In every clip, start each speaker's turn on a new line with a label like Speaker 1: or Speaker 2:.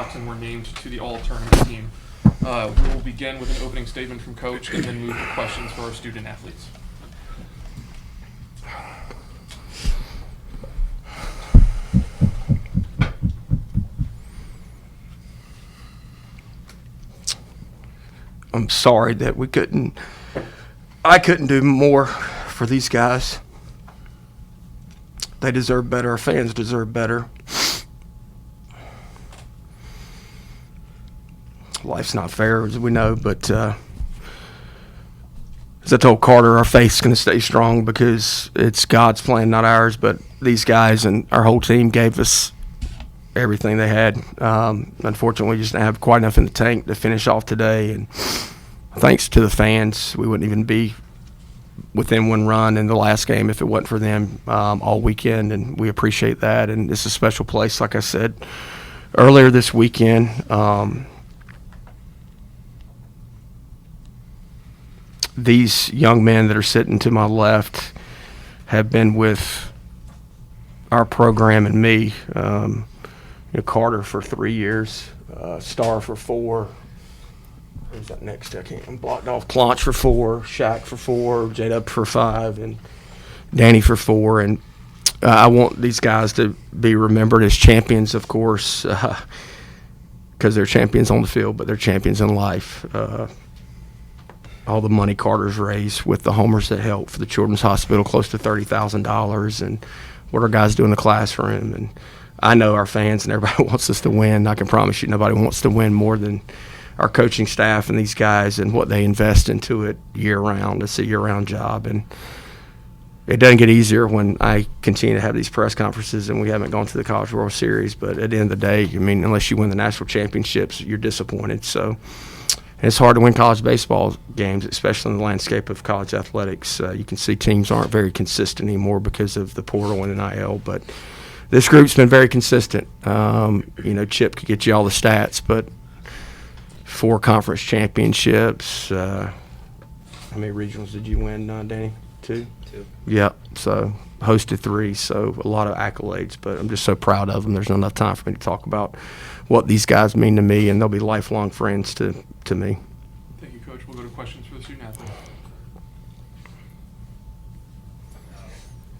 Speaker 1: Watson were named to the all-tournament team. We will begin with an opening statement from Coach and then move to questions for our student athletes.
Speaker 2: I'm sorry that I couldn't do more for these guys. They deserve better. Our fans deserve better. Life's not fair, as we know, but as I told Carter, our faith's going to stay strong because it's God's plan, not ours. But these guys and our whole team gave us everything they had. Unfortunately, we just didn't have quite enough in the tank to finish off today. And thanks to the fans, we wouldn't even be within one run in the last game if it wasn't for them all weekend, and we appreciate that. And it's a special place, like I said earlier this weekend. These young men that are sitting to my left have been with our program and me. Carter for 3 years, Star for 4. Who's that next? I'm blocked off. Planch for 4, Shaq for 4, J-Dub for 5, and Danny for 4. And I want these guys to be remembered as champions, of course, because they're champions on the field, but they're champions in life. All the money Carter's raised with the homers that help for the Children's Hospital, close to $30,000, and what our guys do in the classroom. And I know our fans and everybody wants us to win. I can promise you nobody wants to win more than our coaching staff and these guys and what they invest into it year-round. It's a year-round job, and it doesn't get easier when I continue to have these press conferences and we haven't gone to the College World Series. But at the end of the day, I mean, unless you win the national championships, you're disappointed. So it's hard to win college baseball games, especially in the landscape of college athletics. You can see teams aren't very consistent anymore because of the portal and NIL, but this group's been very consistent. Chip could get you all the stats, but 4 conference championships. How many regionals did you win, Danny? 2? 2. Yep. So hosted 3. So a lot of accolades, but I'm just so proud of them. There's not enough time for me to talk about what these guys mean to me, and they'll be lifelong friends to me.
Speaker 1: Thank you, Coach. We'll go to questions for the student athletes.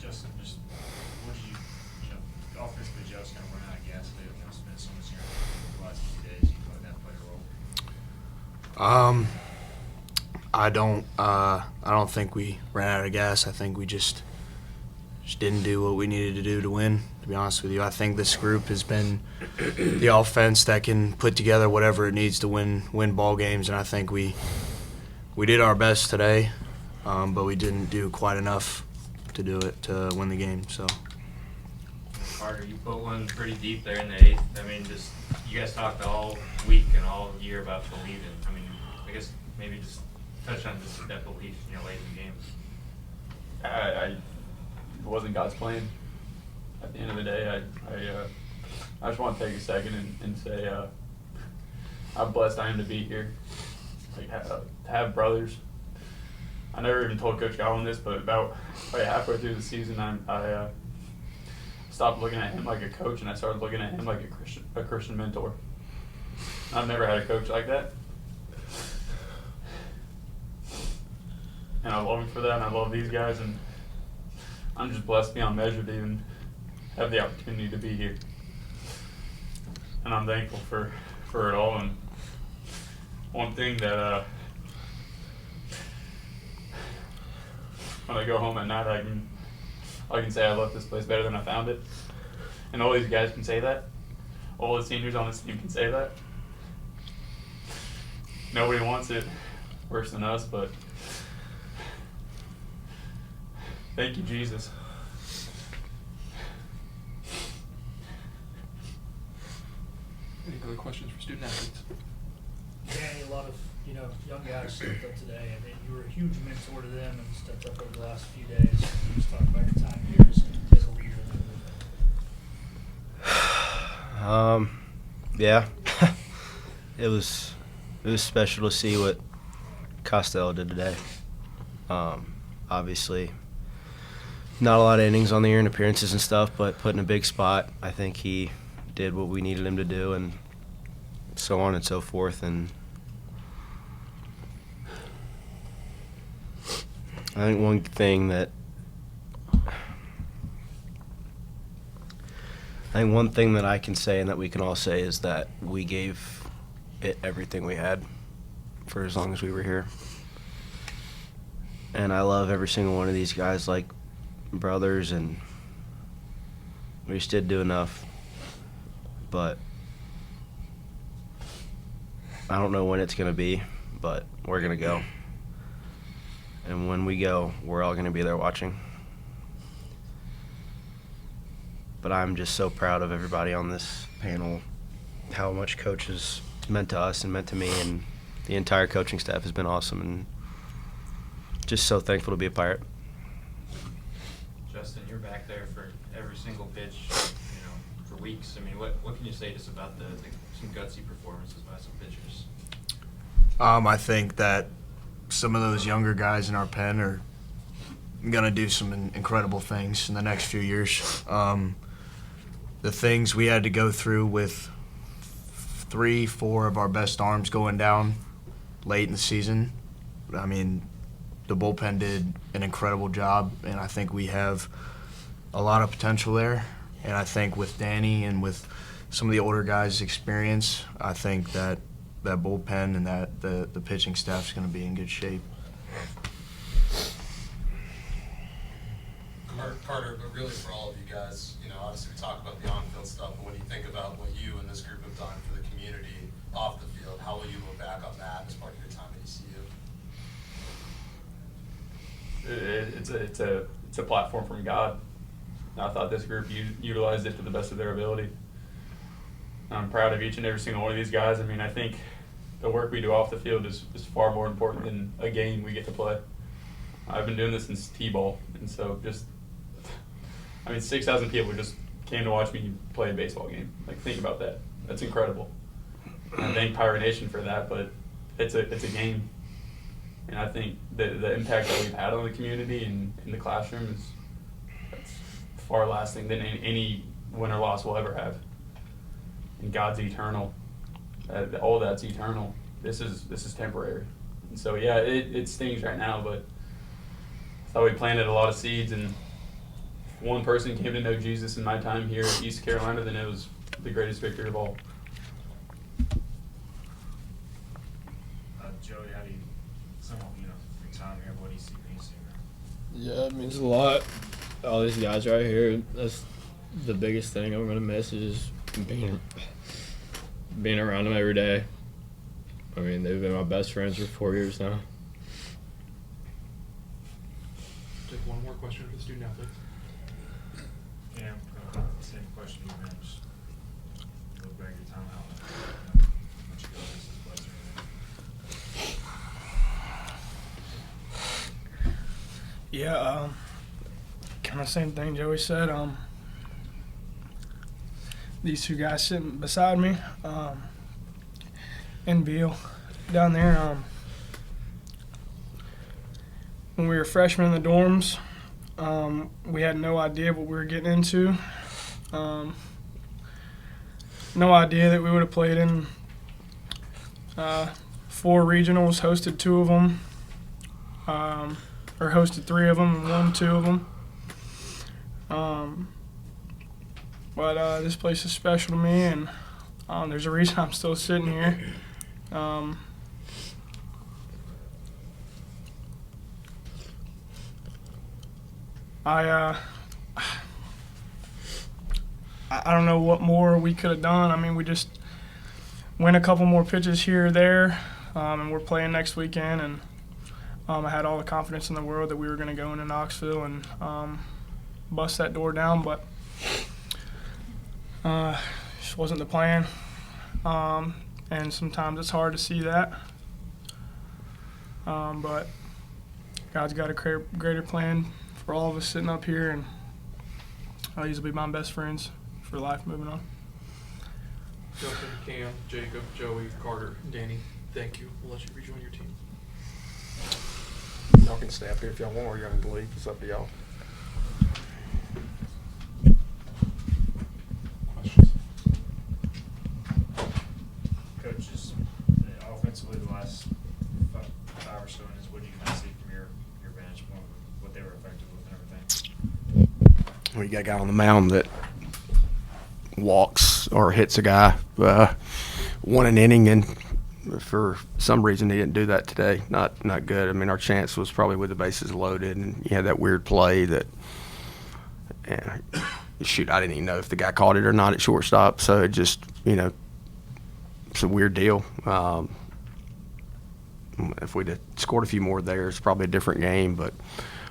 Speaker 3: Justin, what did you offensively just kind of run out of gas today? Kind of spent so much here the last few days. You thought that played a role?
Speaker 4: I don't think we ran out of gas. I think we just didn't do what we needed to do to win, to be honest with you. I think this group has been the offense that can put together whatever it needs to win ball games, and I think we did our best today, but we didn't do quite enough to do it to win the game. So,
Speaker 3: Carter, you put one pretty deep there in the 8th. I mean, just you guys talked all week and all year about believing. I mean, I guess maybe just touch on just that belief, late in the game.
Speaker 5: It wasn't God's plan. At the end of the day, I just want to take a second and say how blessed I am to be here. To have brothers. I never even told Coach Godwin this, but about halfway through the season, I stopped looking at him like a coach, and I started looking at him like a Christian mentor. I've never had a coach like that. And I love him for that, and I love these guys, and I'm just blessed beyond measure to even have the opportunity to be here. And I'm thankful for it all. And one thing that when I go home at night, I can say I left this place better than I found it. And all these guys can say that. All the seniors on this team can say that. Nobody wants it worse than us, but thank you, Jesus.
Speaker 1: Any other questions for student athletes?
Speaker 6: Danny, a lot of young guys stepped up today. I mean, you were a huge mentor to them and stepped up over the last few days. Can you just talk about your time here as a leader?
Speaker 7: Yeah, it was special to see what Costello did today. Obviously, not a lot of innings on the year and appearances and stuff, but put in a big spot. I think he did what we needed him to do, and so on and so forth. And I think one thing that I can say and that we can all say is that we gave it everything we had for as long as we were here. And I love every single one of these guys like brothers, and we just didn't do enough. But I don't know when it's going to be, but we're going to go. And when we go, we're all going to be there watching. But I'm just so proud of everybody on this panel, how much Coach has meant to us and meant to me, and the entire coaching staff has been awesome, and just so thankful to be a Pirate.
Speaker 3: Justin, you're back there for every single pitch, for weeks. I mean, what can you say just about some gutsy performances by some pitchers?
Speaker 4: I think that some of those younger guys in our pen are going to do some incredible things in the next few years. The things we had to go through with 3-4 of our best arms going down late in the season, I mean, the bullpen did an incredible job, and I think we have a lot of potential there. And I think with Danny and with some of the older guys' experience, I think that bullpen and that the pitching staff is going to be in good shape.
Speaker 8: Carter, but really for all of you guys, obviously we talk about the on-field stuff, but when you think about what you and this group have done for the community off the field, how will you look back on that as part of your time at ECU?
Speaker 5: It's a platform from God. I thought this group utilized it to the best of their ability. I'm proud of each and every single one of these guys. I mean, I think the work we do off the field is far more important than a game we get to play. I've been doing this since T-ball, and so 6,000 people just came to watch me play a baseball game. Like, think about that. That's incredible. And I thank Pirate Nation for that, but it's a game. And I think the impact that we've had on the community and in the classroom that's far lasting than any win or loss we'll ever have. And God's eternal. All that's eternal. This is temporary. And so yeah, it stings right now, but I thought we planted a lot of seeds, and if one person came to know Jesus in my time here at East Carolina, then it was the greatest victory of all.
Speaker 6: Joey, how do you sum up, your time here? What do you see when you see her?
Speaker 9: Yeah, it means a lot. All these guys right here, that's the biggest thing I'm going to miss is being around them every day. I mean, they've been my best friends for 4 years now.
Speaker 1: Take one more question for the student athletes.
Speaker 6: Yeah, same question you had. Just look back at your time out. What you got this place right
Speaker 10: Yeah, kind of same thing Joey said. These two guys sitting beside me, and Beal down there. When we were freshmen in the dorms, we had no idea what we were getting into. No idea that we would have played in 4 regionals, hosted 2 of them, or hosted 3 of them and won 2 of them. But this place is special to me, and there's a reason I'm still sitting here. I don't know what more we could have done. I mean, we just win a couple more pitches here or there, and we're playing next weekend, and I had all the confidence in the world that we were going to go into Knoxville and bust that door down, but just wasn't the plan, and sometimes it's hard to see that, but God's got a greater plan for all of us sitting up here, and these will be my best friends for life moving on.
Speaker 1: Justin, Cam, Jacob, Joey, Carter, and Danny, thank you. We'll let you rejoin your team.
Speaker 2: Y'all can stay up here if y'all want, or y'all can leave. It's up to y'all.
Speaker 6: Coach,
Speaker 2: when you got a guy on the mound that walks or hits a guy one an inning, and for some reason he didn't do that today. Not good. I mean, our chance was probably with the bases loaded, and you had that weird play that, shoot, I didn't even know if the guy caught it or not at shortstop. So it just, it's a weird deal. If we'd have scored a few more there, it's probably a different game, but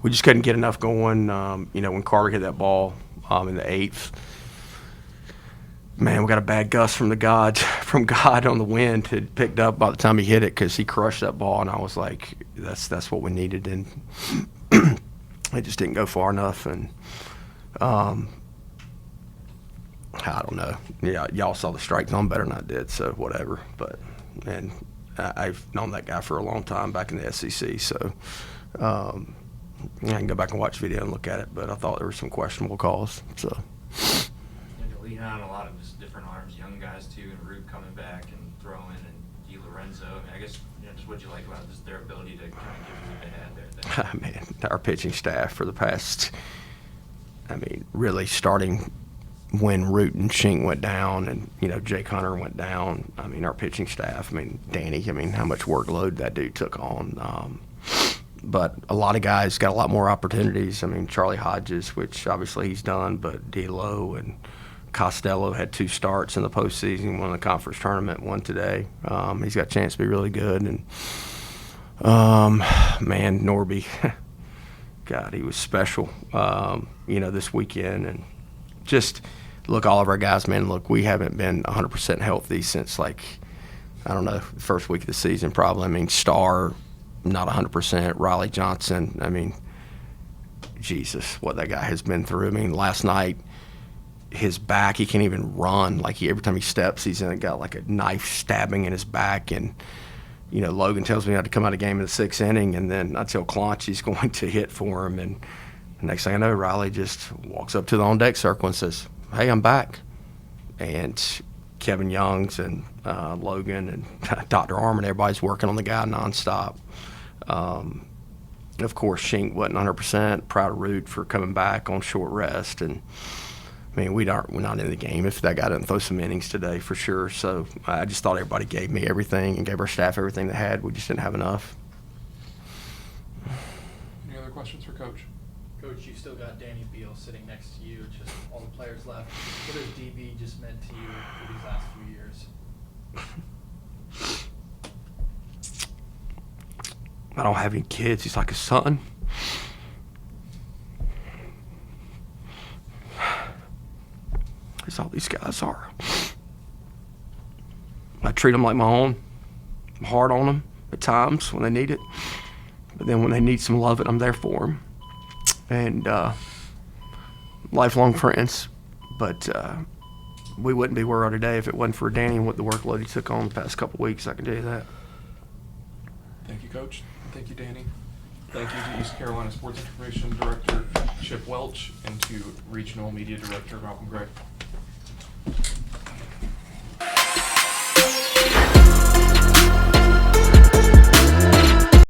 Speaker 2: we just couldn't get enough going. When Carter hit that ball in the 8th, man, we got a bad gust from God on the wind. It picked up by the time he hit it because he crushed that ball, and I was like, that's what we needed, and it just didn't go far enough. And I don't know. Yeah, y'all saw the strike zone better than I did, so whatever. But I've known that guy for a long time back in the SEC, so I can go back and watch video and look at it. But I thought there were some questionable calls. So.
Speaker 3: And to lean on a lot of just different arms, young guys too, and Root coming back and throwing, and Di Lorenzo. I guess just what you like about just their ability to kind of give you what they had there.
Speaker 2: Man, our pitching staff for the past, really starting when Root and Shink went down, and Jake Hunter went down. Our pitching staff. Danny. How much workload that dude took on. But a lot of guys got a lot more opportunities. Charlie Hodges, which obviously he's done, but D'Lo and Costello had 2 starts in the postseason, won the conference tournament, one today. He's got a chance to be really good. And Norby, God, he was special. This weekend, and just look, all of our guys, man. Look, we haven't been 100% healthy since the first week of the season, probably. Starr, not 100%. Riley Johnson, Jesus, what that guy has been through. Last night, his back, he can't even run. Every time he steps, he's got like a knife stabbing in his back. And, Logan tells me he had to come out of the game in the 6th inning, and then I tell Clonch he's going to hit for him. And the next thing I know, Riley just walks up to the on-deck circle and says, "Hey, I'm back." And Kevin Youngs and Logan and Dr. Armin, everybody's working on the guy nonstop. Of course, Shink wasn't 100%. Proud of Root for coming back on short rest. And, we're not in the game if that guy doesn't throw some innings today for sure. So I just thought everybody gave me everything and gave our staff everything they had. We just didn't have enough.
Speaker 1: Any other questions for Coach?
Speaker 11: Coach, you still got Danny Beal sitting next to you, just all the players left. What has DB just meant to you for these last few years?
Speaker 2: I don't have any kids. He's like a son. That's all these guys are. I treat them like my own. I'm hard on them at times when they need it. But then when they need some love, I'm there for them. And lifelong friends. But we wouldn't be where we are today if it wasn't for Danny and what the workload he took on the past couple of weeks. I can tell you that.
Speaker 1: Thank you, Coach. Thank you, Danny. Thank you to East Carolina Sports Information Director Chip Welch and to Regional Media Director Malcolm Gray.